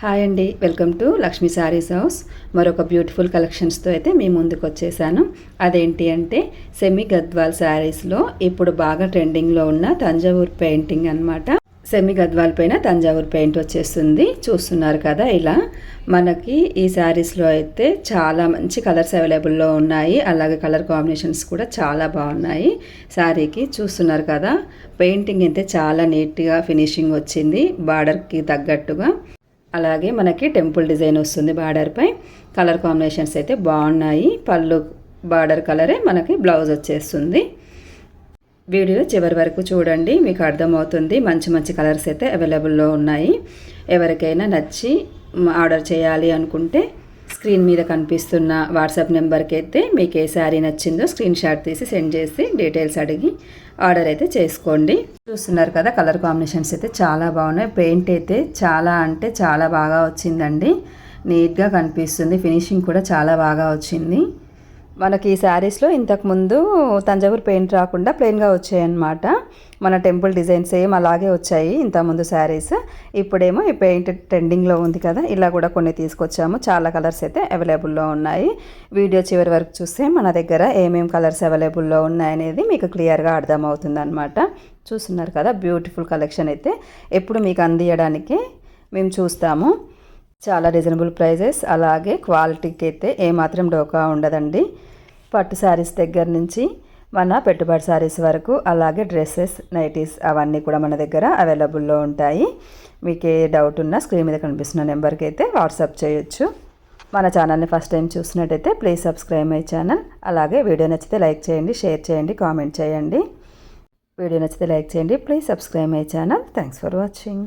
Hi అండి, welcome to Lakshmi saris house. మరొక beautiful కలెక్షన్స్తో అయితే మీ ముందుకు వచ్చేసాను. అదేంటి అంటే సెమీ గద్వాల్ శారీస్లో ఇప్పుడు బాగా ట్రెండింగ్లో ఉన్న తంజావూర్ పెయింటింగ్ అనమాట. సెమీ గద్వాల్ పైన తంజావూర్ పెయింట్ వచ్చేస్తుంది. చూస్తున్నారు కదా, ఇలా మనకి ఈ శారీస్లో అయితే చాలా మంచి కలర్స్ అవైలబుల్లో ఉన్నాయి. అలాగే కలర్ కాంబినేషన్స్ కూడా చాలా బాగున్నాయి శారీకి. చూస్తున్నారు కదా, పెయింటింగ్ అయితే చాలా నీట్గా ఫినిషింగ్ వచ్చింది, బార్డర్కి తగ్గట్టుగా. అలాగే మనకి టెంపుల్ డిజైన్ వస్తుంది బార్డర్పై. కలర్ కాంబినేషన్స్ అయితే బాగున్నాయి. పళ్ళు బార్డర్ కలరే మనకి బ్లౌజ్ వచ్చేస్తుంది. వీడియో చివరి వరకు చూడండి, మీకు అర్థమవుతుంది. మంచి మంచి కలర్స్ అయితే అవైలబుల్లో ఉన్నాయి. ఎవరికైనా నచ్చి ఆర్డర్ చేయాలి అనుకుంటే స్క్రీన్ మీద కనిపిస్తున్న వాట్సాప్ నెంబర్కి అయితే మీకు ఏ శారీ నచ్చిందో స్క్రీన్ షాట్ తీసి సెండ్ చేసి డీటెయిల్స్ అడిగి ఆర్డర్ అయితే చేసుకోండి. చూస్తున్నారు కదా, కలర్ కాంబినేషన్స్ అయితే చాలా బాగున్నాయి. పెయింట్ అయితే చాలా అంటే చాలా బాగా వచ్చిందండి. నీట్గా కనిపిస్తుంది. ఫినిషింగ్ కూడా చాలా బాగా వచ్చింది. మనకి ఈ శారీస్లో ఇంతకుముందు తంజావూర్ పెయింట్ రాకుండా ప్లెయిన్గా వచ్చాయన్నమాట. మన టెంపుల్ డిజైన్ సేమ్ అలాగే వచ్చాయి ఇంతకుముందు శారీస్. ఇప్పుడేమో ఈ పెయింట్ ట్రెండింగ్లో ఉంది కదా, ఇలా కూడా కొన్ని తీసుకొచ్చాము. చాలా కలర్స్ అయితే అవైలబుల్లో ఉన్నాయి. వీడియో చివరి వరకు చూస్తే మన దగ్గర ఏమేమి కలర్స్ అవైలబుల్లో ఉన్నాయనేది మీకు క్లియర్గా అర్థమవుతుంది అనమాట. చూస్తున్నారు కదా, బ్యూటిఫుల్ కలెక్షన్ అయితే ఎప్పుడు మీకు అందియడానికి మేము చూస్తాము. చాలా రీజనబుల్ ప్రైజెస్, అలాగే క్వాలిటీకి అయితే ఏమాత్రం డోకా ఉండదండి. పట్టు శారీస్ దగ్గర నుంచి మన పెట్టుబడి శారీస్ వరకు, అలాగే డ్రెస్సెస్, నైటీస్ అవన్నీ కూడా మన దగ్గర అవైలబుల్లో ఉంటాయి. మీకు ఏ డౌట్ ఉన్నా స్క్రీన్ మీద కనిపిస్తున్న నెంబర్కి అయితే వాట్సాప్ చేయొచ్చు. మన ఛానల్ని ఫస్ట్ టైం చూసినట్టయితే ప్లీజ్ సబ్స్క్రైబ్ మై ఛానల్. అలాగే వీడియో నచ్చితే లైక్ చేయండి, షేర్ చేయండి, కామెంట్ చేయండి. వీడియో నచ్చితే లైక్ చేయండి. Please subscribe my channel. Thanks for watching.